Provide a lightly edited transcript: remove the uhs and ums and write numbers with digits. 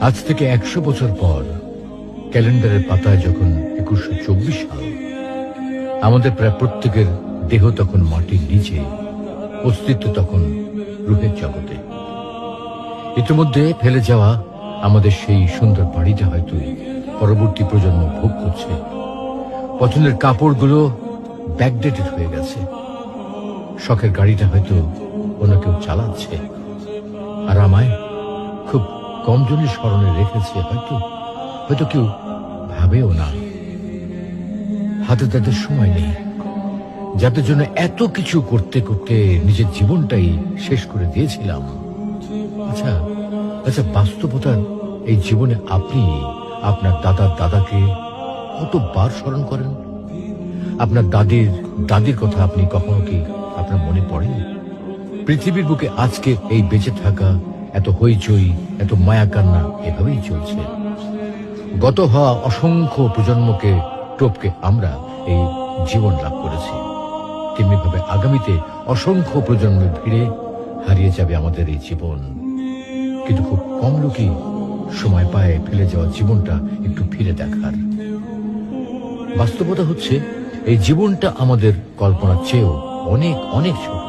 আজ থেকে 100 বছর পর ক্যালেন্ডারের পাতায় যখন 2124 সাল, আমাদের প্রায় প্রত্যেকের দেহ তখন মাটির নিচে, অস্তিত্ব তখন রূহের জগতে। ইতিমধ্যে ফেলে যাওয়া আমাদের সেই সুন্দর বাড়িটা হয়তো পরবর্তী প্রজন্ম ভোগ করছে। পছন্দের কাপড়গুলো ব্যাকডেটেড হয়ে গেছে। শখের গাড়িটা হয়তো অন্য কেউ চালাচ্ছে, আর আমায় খুব কম জনই স্মরণে রেখেছে, হয়তো কেউ ভাবেও না। হাতে তাদের সময় নেই, যাদের জন্য এত কিছু করতে করতে নিজের জীবনটাই শেষ করে দিয়েছিলাম। আচ্ছা, বাস্তবতার এই জীবনে আপনি আপনার দাদাকে কতবার স্মরণ করেন? আপনার দাদির কথা আপনি কখনো কি আপনার মনে পড়ে? পৃথিবীর বুকে আজকে এই বেঁচে থাকা, এত হইচই, এত মায়া কান্না এভাবেই চলছে। গত হওয়া অসংখ্য প্রজন্মকে টপকে আমরা এই জীবন লাভ করেছি। তেমনিভাবে আগামীতে অসংখ্য প্রজন্মের ভিড়ে হারিয়ে যাবে আমাদের এই জীবন। কিন্তু খুব কম লোকই সময় পায় ফেলে যাওয়া জীবনটা একটু ফিরে দেখার। বাস্তবতা হচ্ছে এই জীবনটা আমাদের কল্পনার চেয়েও অনেক অনেক ছোট।